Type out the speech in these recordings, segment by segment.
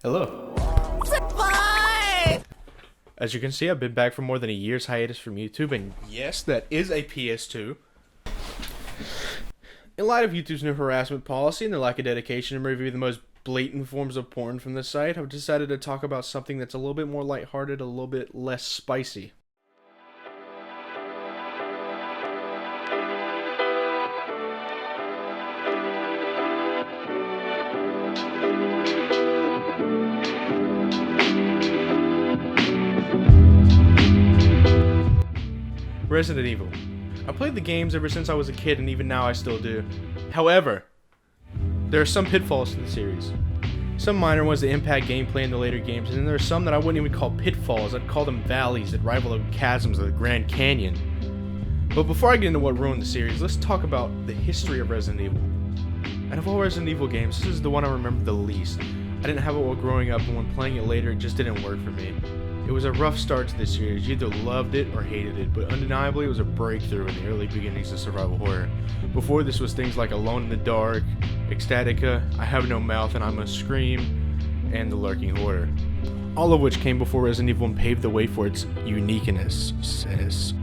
Hello. As you can see, I've been back for more than a year's hiatus from YouTube, and yes, that is a PS2. In light of YouTube's new harassment policy and the lack of dedication to review the most blatant forms of porn from the site, I've decided to talk about something that's a little bit more lighthearted, a little bit less spicy. Resident Evil. I played the games ever since I was a kid, and even now I still do. However, there are some pitfalls to the series. Some minor ones that impact gameplay in the later games, and then there are some that I wouldn't even call pitfalls. I'd call them valleys that rival the chasms of the Grand Canyon. But before I get into what ruined the series, let's talk about the history of Resident Evil. Out of all Resident Evil games, this is the one I remember the least. I didn't have it while growing up, and when playing it later, it just didn't work for me. It was a rough start to the series. You either loved it or hated it, but undeniably it was a breakthrough in the early beginnings of survival horror. Before this was things like Alone in the Dark, Ecstatica, I Have No Mouth and I Must Scream, and The Lurking Horror. All of which came before Resident Evil and paved the way for its uniqueness.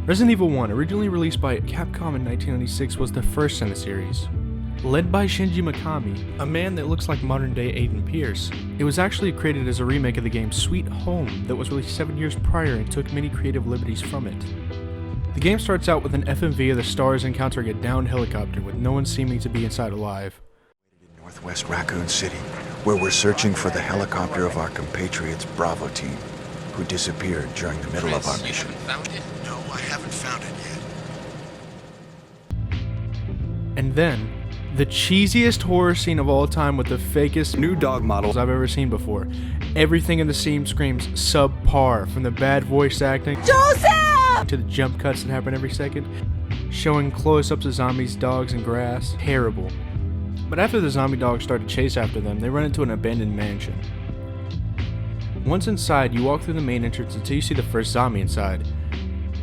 Resident Evil 1, originally released by Capcom in 1996, was the first in the series. Led by Shinji Mikami, a man that looks like modern-day Aiden Pierce. It was actually created as a remake of the game Sweet Home that was released 7 years prior and took many creative liberties from it. The game starts out with an FMV of the stars encountering a downed helicopter with no one seeming to be inside alive. In Northwest Raccoon City, where we're searching for the helicopter of our compatriots Bravo team, who disappeared during the middle of our mission. Found it? No, I haven't found it yet. And then, the cheesiest horror scene of all time with the fakest new dog models I've ever seen before. Everything in the scene screams subpar, from the bad voice acting Joseph! To the jump cuts that happen every second, showing close-ups of zombies, dogs, and grass. Terrible. But after the zombie dogs start to chase after them, they run into an abandoned mansion. Once inside, you walk through the main entrance until you see the first zombie inside.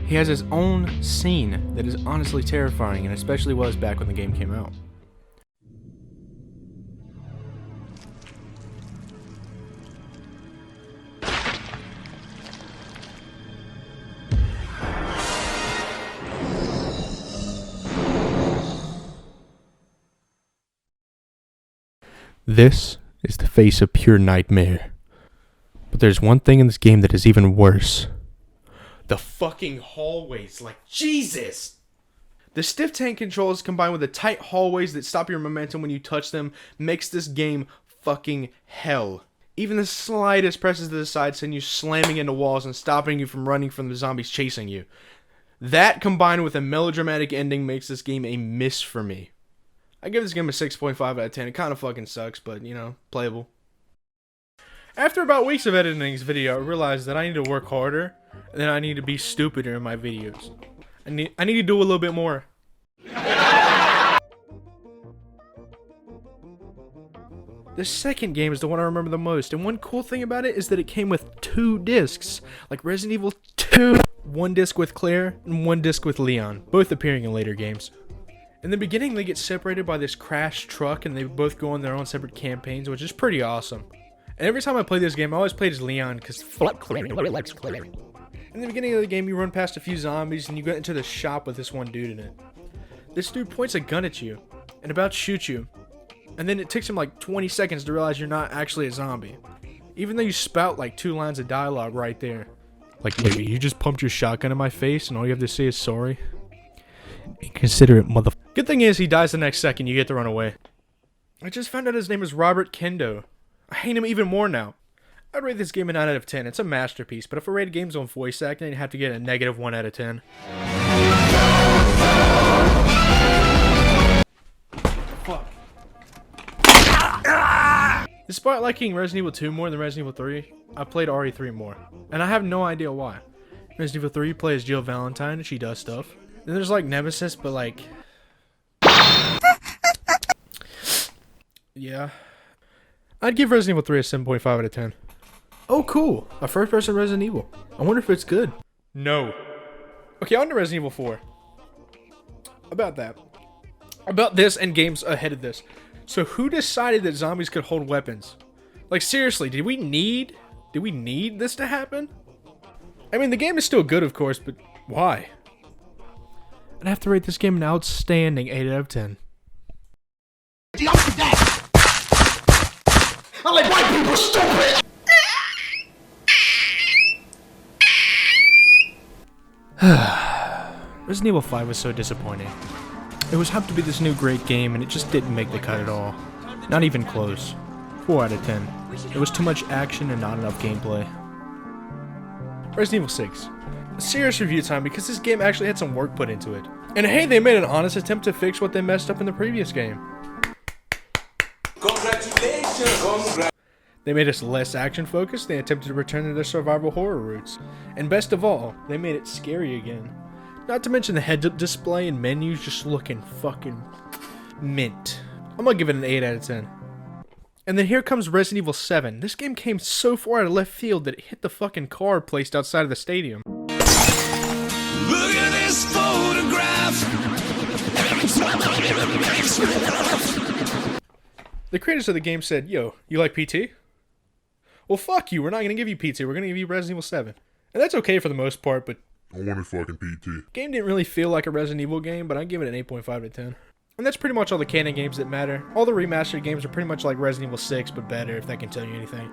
He has his own scene that is honestly terrifying, and especially was back when the game came out. This is the face of pure nightmare. But there's one thing in this game that is even worse. The fucking hallways, like Jesus! The stiff tank controls combined with the tight hallways that stop your momentum when you touch them makes this game fucking hell. Even the slightest presses to the side send you slamming into walls and stopping you from running from the zombies chasing you. That combined with a melodramatic ending makes this game a miss for me. I give this game a 6.5 out of 10. It kind of fucking sucks, but, you know, playable. After about weeks of editing this video, I realized that I need to work harder, and then I need to be stupider in my videos. I need to do a little bit more. The second game is the one I remember the most, and one cool thing about it is that it came with 2 discs, like Resident Evil 2. One disc with Claire, and one disc with Leon, both appearing in later games. In the beginning, they get separated by this crashed truck, and they both go on their own separate campaigns, which is pretty awesome. And every time I play this game, I always played as Leon, because fuck Claire, nobody likes Claire. In the beginning of the game, you run past a few zombies, and you get into the shop with this one dude in it. This dude points a gun at you, and about to shoot you. And then it takes him like 20 seconds to realize you're not actually a zombie. Even though you spout like 2 lines of dialogue right there. Like, baby, you just pumped your shotgun in my face, and all you have to say is sorry? Inconsiderate mother. Good thing is, he dies the next second, you get to run away. I just found out his name is Robert Kendo. I hate him even more now. I'd rate this game a 9 out of 10. It's a masterpiece, but if I rated games on voice acting, I'd have to get a -1 out of 10. Fuck. Despite liking Resident Evil 2 more than Resident Evil 3, I played RE3 more. And I have no idea why. Resident Evil 3 plays Jill Valentine and she does stuff. Then there's like Nemesis, but like... yeah. I'd give Resident Evil 3 a 7.5 out of 10. Oh cool, a first person Resident Evil. I wonder if it's good. No. Okay, on to Resident Evil 4. About that. About this and games ahead of this. So who decided that zombies could hold weapons? Like, seriously, did we need this to happen? I mean, the game is still good, of course, but why? I'd have to rate this game an outstanding 8 out of 10. I like white people stupid! Resident Evil 5 was so disappointing. It was hyped to be this new great game, and it just didn't make the cut at all. Not even close. 4 out of 10. It was too much action and not enough gameplay. Resident Evil 6. A serious review time because this game actually had some work put into it. And hey, they made an honest attempt to fix what they messed up in the previous game. Congratulations! They made us less action focused, they attempted to return to their survival horror roots. And best of all, they made it scary again. Not to mention the heads-up display and menus just looking fucking mint. I'm gonna give it an 8 out of 10. And then here comes Resident Evil 7. This game came so far out of left field that it hit the fucking car placed outside of the stadium. Look at this photograph! The creators of the game said, yo, you like PT? Well, fuck you, we're not gonna give you PT, we're gonna give you Resident Evil 7. And that's okay for the most part, but I wanted fucking PT. game didn't really feel like a Resident Evil game, but I give it an 8.5 out of 10. And that's pretty much all the canon games that matter. All the remastered games are pretty much like Resident Evil 6, but better, if that can tell you anything.